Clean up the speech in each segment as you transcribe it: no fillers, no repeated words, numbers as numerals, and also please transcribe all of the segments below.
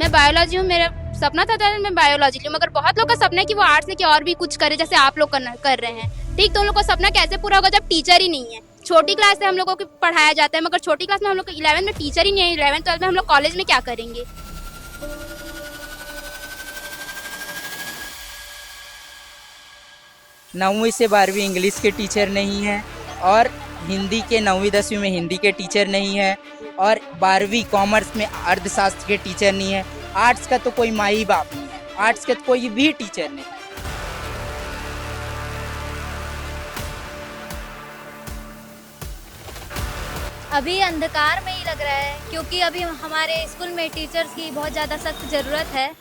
मैं बायोलॉजी हूँ, मेरा सपना था मैं बायोलॉजी लूँ, मगर बहुत लोग का सपना है कि वो आर्ट्स लेके और भी कुछ करे, जैसे आप लोग कर रहे हैं। ठीक, तो उन लोग का सपना कैसे पूरा होगा जब टीचर ही नहीं है। छोटी क्लास से हम लोगों को पढ़ाया जाता है, मगर छोटी क्लास में हम लोग को 11th में टीचर ही नहीं है। 11th 12th में हम लोग कॉलेज में क्या करेंगे। 9वीं से 12वीं इंग्लिश के टीचर नहीं हैं, और हिंदी के 9वीं 10वीं में हिंदी के टीचर नहीं है, और 12वीं कॉमर्स में अर्थशास्त्र के टीचर नहीं है। आर्ट्स का तो कोई माई बाप नहीं है, आर्ट्स का तो कोई भी टीचर नहीं। अभी अंधकार में ही लग रहा है, क्योंकि अभी हमारे स्कूल में टीचर्स की बहुत ज़्यादा सख्त ज़रूरत है।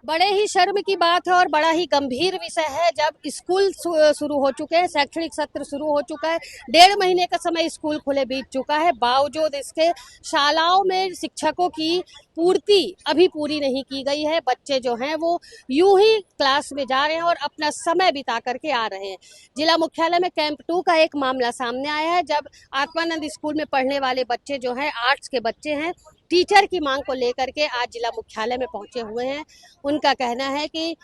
बड़े ही शर्म की बात है और बड़ा ही गंभीर विषय है। जब स्कूल शुरू हो चुके हैं, शैक्षणिक सत्र शुरू हो चुका है, 1.5 महीने का समय स्कूल खुले बीत चुका है, बावजूद इसके शालाओं में शिक्षकों की पूर्ति अभी पूरी नहीं की गई है। बच्चे जो हैं वो यूं ही क्लास में जा रहे हैं और अपना समय बिता करके आ रहे हैं। जिला मुख्यालय में कैंप 2 का एक मामला सामने आया है, जब आत्मानंद स्कूल में पढ़ने वाले बच्चे जो हैं, आर्ट्स के बच्चे हैं, टीचर की मांग को लेकर के आज जिला मुख्यालय में पहुंचे हुए हैं। उनका कहना है कि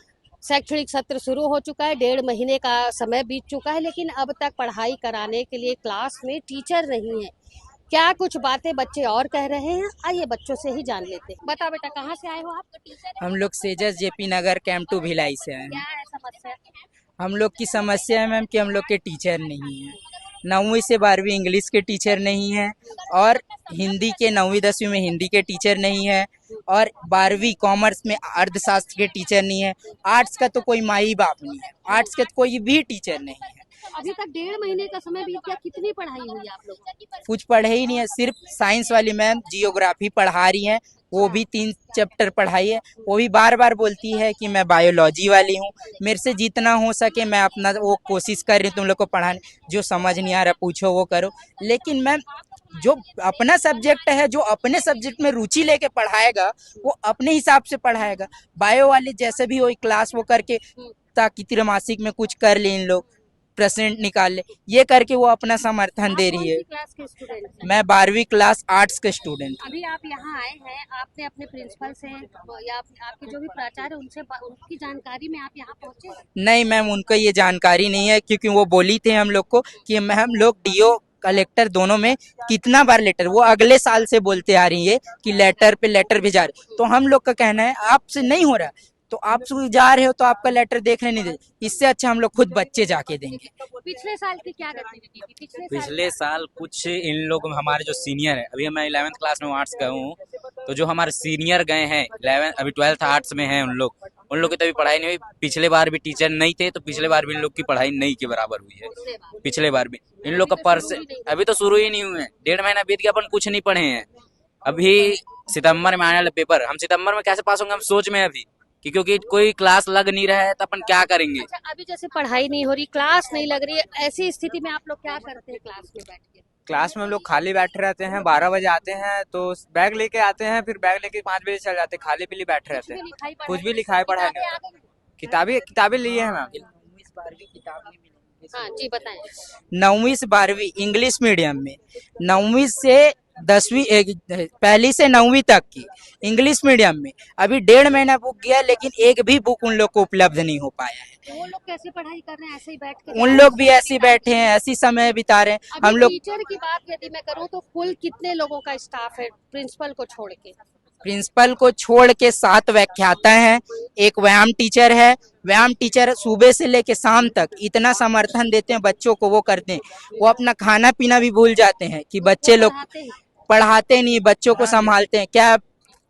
शैक्षणिक सत्र शुरू हो चुका है, 1.5 महीने का समय बीत चुका है, लेकिन अब तक पढ़ाई कराने के लिए क्लास में टीचर नहीं है। क्या कुछ बातें बच्चे और कह रहे हैं, आइए बच्चों से ही जान लेते हैं। बता बेटा, कहाँ से आए हो आप? तो टीचर हम लोग सेजस जेपी नगर कैंप 2 भिलाई से आए क्या हैं। है समस्या? हम लोग की समस्या है मैम कि हम लोग के टीचर नहीं है। 9वीं से 12वीं इंग्लिश के टीचर नहीं है, और हिंदी के 9वीं 10वीं में हिंदी के टीचर नहीं है, और 12वीं कॉमर्स में अर्थशास्त्र के टीचर नहीं है। आर्ट्स का तो कोई माई बाप नहीं है, आर्ट्स का तो कोई भी टीचर नहीं है। अभी तक 1.5 महीने का समय बीत गया, कितनी पढ़ाई हुई आप लोग? कुछ पढ़े ही नहीं है। सिर्फ साइंस वाली मैम जियोग्राफी पढ़ा रही हैं, वो भी 3 चैप्टर पढ़ाई है। वो भी बार बार बोलती है कि मैं बायोलॉजी वाली हूँ। मेरे से जितना हो सके मैं अपना वो कोशिश कर रही हूँ तुम लोग को पढ़ाने। जो समझ नहीं आ रहा पूछो, वो करो। लेकिन मैम जो अपना सब्जेक्ट है, जो अपने सब्जेक्ट में रुचि लेके पढ़ाएगा, वो अपने हिसाब से पढ़ाएगा। बायो वाले जैसे भी हो क्लास वो करके, ताकि त्रैमासिक में कुछ कर ले, इन लोग परसेंट निकाल ले, ये करके वो अपना समर्थन दे रही है। क्लास के स्टूडेंट हैं? मैं 12वीं क्लास आर्ट्स के स्टूडेंट। अभी आप यहाँ आए हैं, आपने अपने प्रिंसिपल से या आपके जो भी प्राचार्य है उनसे उनकी जानकारी में आप यहाँ पहुँचे? नहीं मैम, उनको ये जानकारी नहीं है, क्योंकि वो बोली थे हम लोग को कि हम लोग डीओ कलेक्टर दोनों में कितना बार लेटर, वो अगले साल से बोलते आ रही है कि लेटर पे लेटर भेजा रहे। तो हम लोग का कहना है आपसे नहीं हो रहा, तो आप जा रहे हो तो आपका लेटर देखने नहीं दे। इससे अच्छा हम लोग खुद बच्चे जाके देंगे। पिछले साल की क्या गतिविधि थी? पिछले साल कुछ इन लोग हमारे जो सीनियर है, अभी मैं 11th क्लास में आर्ट्स का हूँ, तो जो हमारे सीनियर गए हैं 11 अभी 12th आर्ट्स में हैं, उन लोग की तभी पढ़ाई नहीं हुई। पिछले बार भी टीचर नहीं थे, तो पिछले बार भी इन लोग की पढ़ाई नहीं के बराबर हुई है। पिछले बार भी इन लोग का अभी तो शुरू ही नहीं हुए हैं। 1.5 महीना बीत गया, अपन कुछ नहीं पढ़े हैं। अभी सितंबर में आने वाले पेपर, हम सितंबर में कैसे पास होंगे हम सोच में अभी, क्योंकि कोई क्लास लग नहीं रहा है, तो अपन क्या करेंगे। अच्छा, अभी जैसे पढ़ाई नहीं हो रही, क्लास नहीं लग रही है, ऐसी स्थिति में आप लोग क्या करते हैं क्लास में बैठ के? क्लास में हम लोग खाली बैठे रहते हैं। 12 बजे आते हैं तो बैग लेके आते हैं, फिर बैग लेके 5 बजे चल जाते हैं, खाली पीली बैठे रहते हैं। कुछ भी लिखाई पढ़ाई नहीं। किताबें लिए हैं मैम। हाँ जी, बताएं। 9वीं से 12वीं इंग्लिश मीडियम में, 9वीं से 10वीं पहली से 9वीं तक की इंग्लिश मीडियम में अभी 1.5 महीना बुक गया, लेकिन एक भी बुक उन लोग को उपलब्ध नहीं हो पाया है। वो लोग कैसे पढ़ाई कर रहे हैं? ऐसे ही बैठ के? उन लोग भी ऐसे ही बैठे हैं, ऐसी समय बिता रहे हैं। हम लोग टीचर की बात यदि मैं करूँ तो कुल कितने लोगों का स्टाफ है प्रिंसिपल को छोड़ के? प्रिंसिपल को छोड़ के 7 व्याख्याता हैं, एक व्यायाम टीचर है। व्यायाम टीचर सुबह से लेके शाम तक इतना समर्थन देते हैं बच्चों को, वो करते हैं। वो अपना खाना पीना भी भूल जाते हैं कि बच्चे लोग पढ़ाते नहीं, बच्चों को संभालते हैं। क्या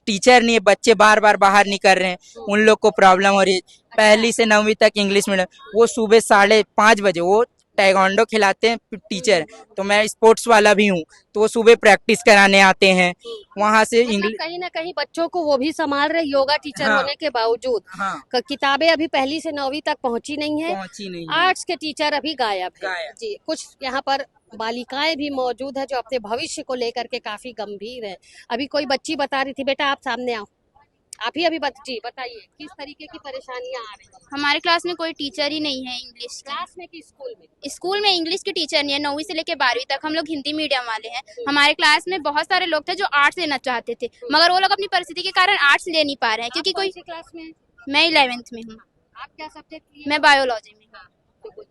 टीचर नहीं है, बच्चे बार बार बाहर नहीं कर रहे हैं, उन लोग को प्रॉब्लम हो रही है। पहली से 9वीं तक इंग्लिश मीडियम, वो सुबह 5:30 बजे वो टाइकोंडो खिलाते हैं टीचर, तो मैं स्पोर्ट्स वाला भी हूँ, तो वो सुबह प्रैक्टिस कराने आते हैं। वहाँ से इंग्लिश कहीं ना कहीं बच्चों को वो भी संभाल रहे, योगा टीचर हाँ, होने के बावजूद। हाँ, किताबें अभी पहली से 9वीं तक पहुँची नहीं है। पहुंची नहीं है। आर्ट्स के टीचर अभी गायब है। जी, कुछ यहाँ पर बालिकाएं भी मौजूद है जो अपने भविष्य को लेकर के काफी गंभीर है। अभी कोई बच्ची बता रही थी, बेटा आप सामने आओ, आप ही अभी जी बताइए किस तरीके की परेशानियां आ रही हैं हमारे क्लास में कोई टीचर ही नहीं है इंग्लिश की। क्लास में कि स्कूल में? स्कूल में इंग्लिश की टीचर नहीं है। 9वीं से लेकर 12वीं तक हम लोग हिंदी मीडियम वाले हैं। हमारे क्लास में बहुत सारे लोग थे जो आर्ट्स लेना चाहते थे, मगर वो लोग अपनी परिस्थिति के कारण आर्ट्स ले नहीं पा रहे हैं क्योंकि कौन कोई। सी क्लास में हैं? मैं 11th में हूँ। आप क्या सब्जेक्ट लिए? मैं बायोलॉजी में हूँ।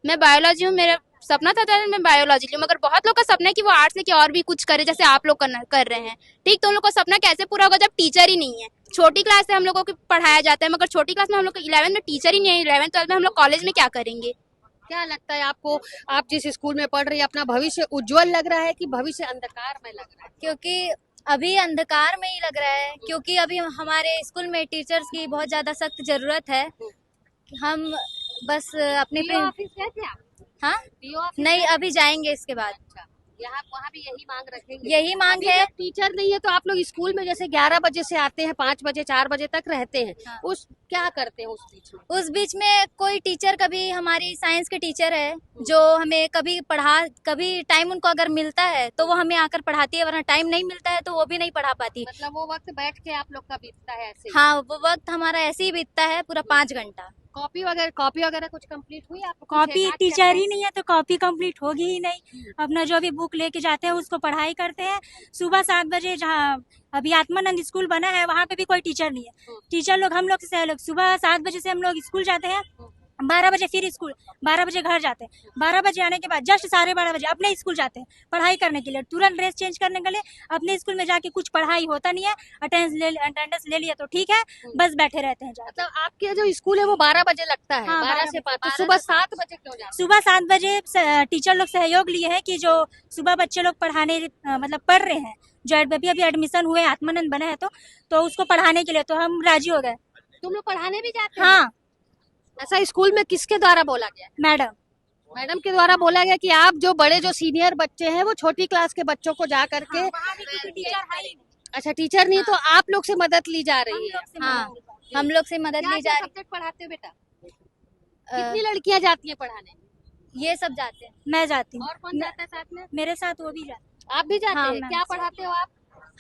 मैं बायोलॉजी हूँ। मेरा सपना था मैं बायोलॉजी लूँ, मगर बहुत लोग का सपना है कि वो आर्ट्स लेके और भी कुछ करे जैसे आप लोग कर रहे हैं। ठीक, तो उन लोग का सपना कैसे पूरा होगा जब टीचर ही नहीं है। छोटी क्लास से हम लोगों को पढ़ाया जाता है, मगर छोटी क्लास में हम लोग को 11th में टीचर ही नहीं है। 11th 12th में हम लोग कॉलेज में क्या करेंगे? क्या लगता है आपको, आप जिस स्कूल में पढ़ रही है अपना भविष्य उज्जवल लग रहा है कि भविष्य अंधकार में लग रहा है? क्योंकि अभी अंधकार में ही लग रहा है, क्योंकि अभी हमारे स्कूल में टीचर्स की बहुत ज़्यादा सख्त ज़रूरत है। हम बस अपने DO ऑफिस गए थे आप? हाँ DO ऑफिस नहीं, गए? अभी जाएंगे इसके बाद। अच्छा, यहाँ वहाँ भी यही मांग रखेंगे? यही मांग अभी है। जब टीचर नहीं है तो आप लोग स्कूल में जैसे 11 बजे से आते हैं, 5 बजे 4 बजे तक रहते हैं, हाँ। उस क्या करते हैं उस बीच में? उस बीच में कोई टीचर, कभी हमारी साइंस के टीचर है जो हमें कभी टाइम उनको अगर मिलता है तो वो हमें आकर पढ़ाती है, वरना टाइम नहीं मिलता है तो वो भी नहीं पढ़ा पाती। मतलब वो वक्त बैठ के आप लोग का बीतता है ऐसे ही? हाँ, वो वक्त हमारा ऐसे ही बीतता है पूरा 5 घंटा। कॉपी वगैरह कुछ कंप्लीट हुई आपको? कॉपी टीचर ही नहीं है तो कॉपी कंप्लीट होगी ही नहीं। अपना जो भी बुक लेके जाते हैं उसको पढ़ाई करते हैं। सुबह 7 बजे जहाँ अभी आत्मानंद स्कूल बना है वहाँ पे भी कोई टीचर नहीं है। टीचर लोग हम लोग से सहयोग, सुबह 7 बजे से हम लोग स्कूल जाते हैं, 12 बजे फिर स्कूल, 12 बजे घर जाते हैं। 12 बजे आने के बाद जस्ट 12:30 बजे अपने स्कूल जाते हैं पढ़ाई करने के लिए, तुरंत ड्रेस चेंज करने के लिए। अपने स्कूल में जाके कुछ पढ़ाई होता नहीं है, अटेंडेंस ले लिया तो ठीक है, बस बैठे रहते हैं जाके। मतलब आपके जो स्कूल है वो 12 बजे लगता है? हाँ, 12 से 5। तो 12 सुबह से 7 बजे क्यों जाते सुबह 7 बजे टीचर लोग सहयोग लिए हैं कि जो सुबह बच्चे लोग पढ़ाने मतलब पढ़ रहे हैं, जो अभी अभी एडमिशन हुए आत्मानंद बना है तो उसको पढ़ाने के लिए तो हम राजी हो गए। तुम लोग पढ़ाने भी जाते हैं? हाँ ऐसा स्कूल में किसके द्वारा बोला गया? मैडम के द्वारा बोला गया कि आप जो बड़े जो सीनियर बच्चे हैं वो छोटी क्लास के बच्चों को जा करके। टीचर है ही नहीं। अच्छा, टीचर नहीं तो आप लोग से मदद ली जा रही है? हाँ, हम लोग से मदद ली जा रही। सब्जेक्ट पढ़ाते हो बेटा? अ, कितनी लड़कियां जाती हैं पढ़ाने? ये सब जाते हैं। मैं जाती हूँ, और कौन जाता है साथ में? मेरे साथ वो भी जाते। आप भी जाते हाँ, हैं? मैं क्या भी पढ़ाते हो आप?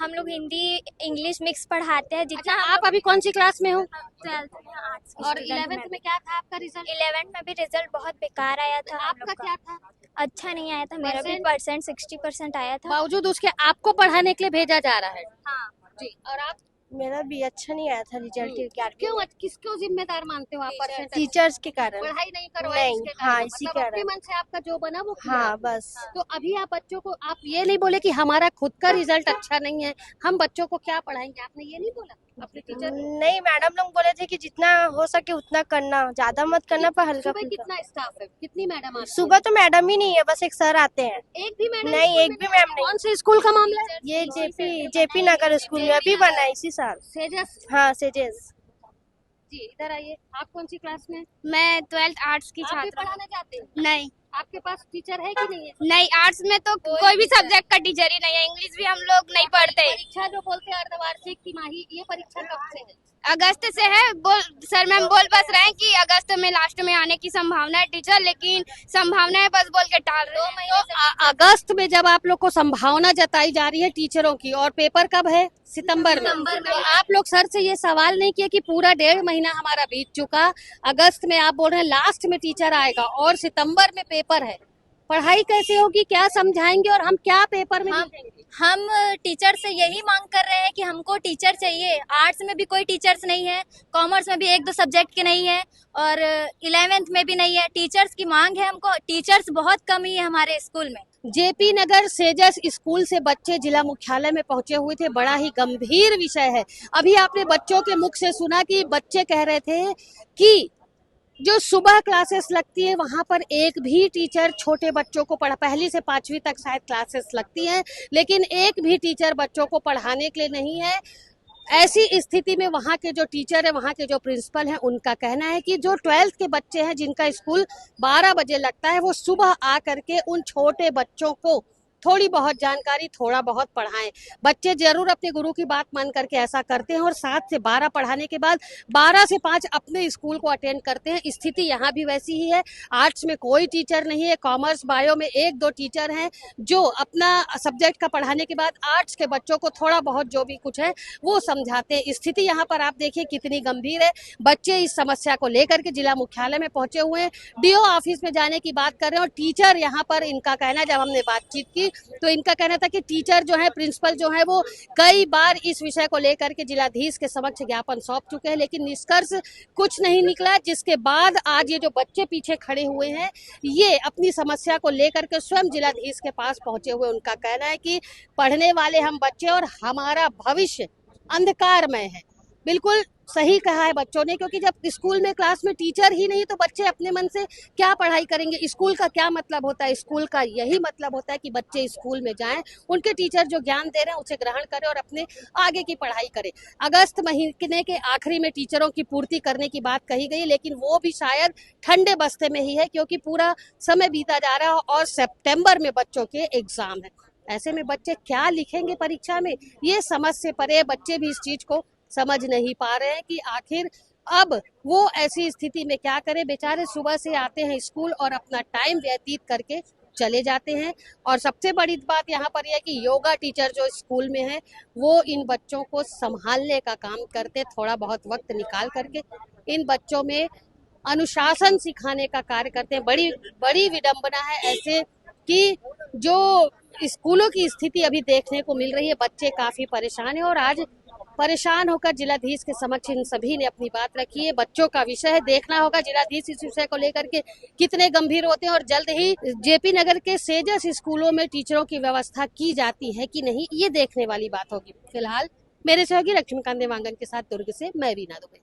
हम लोग हिंदी इंग्लिश मिक्स पढ़ाते हैं। अच्छा, आप अभी कौन सी क्लास में हो? 12th में आर्ट्स और 11th में क्या था आपका रिजल्ट? 11th में भी रिजल्ट बहुत बेकार आया था हम आपका लोग का। क्या था? अच्छा नहीं आया था, मेरा भी परसेंट? 60% आया था। बावजूद उसके आपको पढ़ाने के लिए भेजा जा रहा है? हाँ, जी। और आप मेरा भी अच्छा नहीं आया था रिजल्ट। क्यों, किसको जिम्मेदार मानते हो आप? परसेंट टीचर्स के कारण। पढ़ाई नहीं करवाए नहीं, इसके कारण? हाँ, इसी मतलब अपने कारण। मन से आपका जो बना वो किया? हाँ बस। तो अभी आप बच्चों को आप ये नहीं बोले कि हमारा खुद का रिजल्ट अच्छा नहीं है, हम बच्चों को क्या पढ़ाएंगे, आपने ये नहीं बोला अपने टीचर? नहीं, मैडम लोग बोले थे कि जितना हो सके उतना करना, ज्यादा मत करना पर हल्का सुबह फुल्का। कितना स्टाफ है, कितनी मैडम आती सुबह तो मैडम ही नहीं है, बस एक सर आते हैं। है? एक भी मैडम? नहीं, स्कूल एक में भी नहीं? मैम नहीं। कौन से स्कूल का मामला है? ये जेपी नगर स्कूल में अभी बना है इसी साल। सेजस हाँ सेजेस। जी, इधर आइए। आप कौन सी क्लास में? मैं 12th आर्ट्स की आप भी छात्रा पढ़ाने जाते हैं? हूँ। नहीं आपके पास टीचर है कि नहीं है? नहीं, आर्ट्स में तो कोई भी सब्जेक्ट का टीचर ही नहीं है। इंग्लिश भी हम लोग नहीं पढ़ते। परीक्षा जो बोलते हैं अर्धवार्षिक तिमाही, ये परीक्षा कब से है? अगस्त से है। सर मैम बोल बस रहे हैं कि अगस्त में लास्ट में आने की संभावना है टीचर, लेकिन संभावना है बस बोल के टाल रहे हैं। तो अगस्त में जब आप लोग को संभावना जताई जा रही है टीचरों की, और पेपर कब है? सितंबर में। तो आप लोग सर से ये सवाल नहीं किए कि पूरा 1.5 महीना हमारा बीत चुका, अगस्त में आप बोल रहे हैं लास्ट में टीचर आएगा और सितंबर में पेपर है, पढ़ाई कैसे होगी, क्या समझाएंगे और हम क्या पेपर में लिखेंगे? हम टीचर से यही मांग कर रहे हैं कि हमको टीचर चाहिए। आर्ट्स में भी कोई टीचर्स नहीं है, कॉमर्स में भी 1-2 सब्जेक्ट के नहीं है, और 11th में भी नहीं है। टीचर्स की मांग है हमको, टीचर्स बहुत कम ही है हमारे स्कूल में। जेपी नगर सेजस स्कूल से बच्चे जिला मुख्यालय में पहुंचे हुए थे। बड़ा ही गंभीर विषय है। अभी आपने बच्चों के मुख से सुना कि बच्चे कह रहे थे कि जो सुबह क्लासेस लगती है वहां पर एक भी टीचर छोटे बच्चों को पहली से 5वीं तक शायद क्लासेस लगती हैं, लेकिन एक भी टीचर बच्चों को पढ़ाने के लिए नहीं है। ऐसी स्थिति में वहाँ के जो टीचर है, वहाँ के जो प्रिंसिपल हैं, उनका कहना है कि जो 12th के बच्चे हैं जिनका स्कूल 12 बजे लगता है, वो सुबह आ करके उन छोटे बच्चों को थोड़ी बहुत जानकारी, थोड़ा बहुत पढ़ाएं। बच्चे जरूर अपने गुरु की बात मान करके ऐसा करते हैं और 7 से 12 पढ़ाने के बाद 12 से 5 अपने स्कूल को अटेंड करते हैं। स्थिति यहाँ भी वैसी ही है। आर्ट्स में कोई टीचर नहीं है, कॉमर्स बायो में 1-2 टीचर हैं जो अपना सब्जेक्ट का पढ़ाने के बाद आर्ट्स के बच्चों को थोड़ा बहुत जो भी कुछ है वो समझाते हैं। स्थिति यहाँ पर आप देखिए कितनी गंभीर है। बच्चे इस समस्या को लेकर के जिला मुख्यालय में पहुंचे हुए हैं, डीओ ऑफिस में जाने की बात कर रहे हैं और टीचर यहाँ पर, इनका कहना, जब हमने बातचीत की तो इनका कहना था कि टीचर जो है, प्रिंसिपल जो है, वो कई बार इस विषय को लेकर के जिलाधीश के समक्ष ज्ञापन सौंप चुके हैं, लेकिन निष्कर्ष कुछ नहीं निकला। जिसके बाद आज ये जो बच्चे पीछे खड़े हुए हैं ये अपनी समस्या को लेकर के स्वयं जिलाधीश के पास पहुंचे हुए। उनका कहना है कि पढ़ने वाले हम बच्चे और हमारा भविष्य अंधकारमय है। बिल्कुल सही कहा है बच्चों ने, क्योंकि जब स्कूल में क्लास में टीचर ही नहीं तो बच्चे अपने मन से क्या पढ़ाई करेंगे। स्कूल का क्या मतलब होता है? स्कूल का यही मतलब होता है कि बच्चे स्कूल में जाएं, उनके टीचर जो ज्ञान दे रहे हैं उसे ग्रहण करें और अपने आगे की पढ़ाई करें। अगस्त महीने के आखिरी में टीचरों की पूर्ति करने की बात कही गई, लेकिन वो भी शायद ठंडे बस्ते में ही है, क्योंकि पूरा समय बीता जा रहा है और सितंबर में बच्चों के एग्जाम है। ऐसे में बच्चे क्या लिखेंगे परीक्षा में, ये समझ से परे। बच्चे भी इस चीज को समझ नहीं पा रहे हैं कि आखिर अब वो ऐसी स्थिति में क्या करें। बेचारे सुबह से आते हैं स्कूल और अपना टाइम व्यतीत करके चले जाते हैं। और सबसे बड़ी बात यहाँ पर यह कि योगा टीचर जो स्कूल में है वो इन बच्चों को संभालने का काम करते, थोड़ा बहुत वक्त निकाल करके इन बच्चों में अनुशासन सिखाने का कार्य करते हैं। बड़ी बड़ी विडंबना है ऐसे कि जो स्कूलों की स्थिति अभी देखने को मिल रही है। बच्चे काफी परेशान हैं और आज परेशान होकर जिलाधीश के समक्ष इन सभी ने अपनी बात रखी है। बच्चों का विषय है, देखना होगा जिलाधीश इस विषय को लेकर के कितने गंभीर होते हैं और जल्द ही जेपी नगर के सेजस स्कूलों में टीचरों की व्यवस्था की जाती है कि नहीं, ये देखने वाली बात होगी। फिलहाल मेरे सहयोगी लक्ष्मीकांत देवांगन के साथ दुर्ग से मैं वीना दुबे।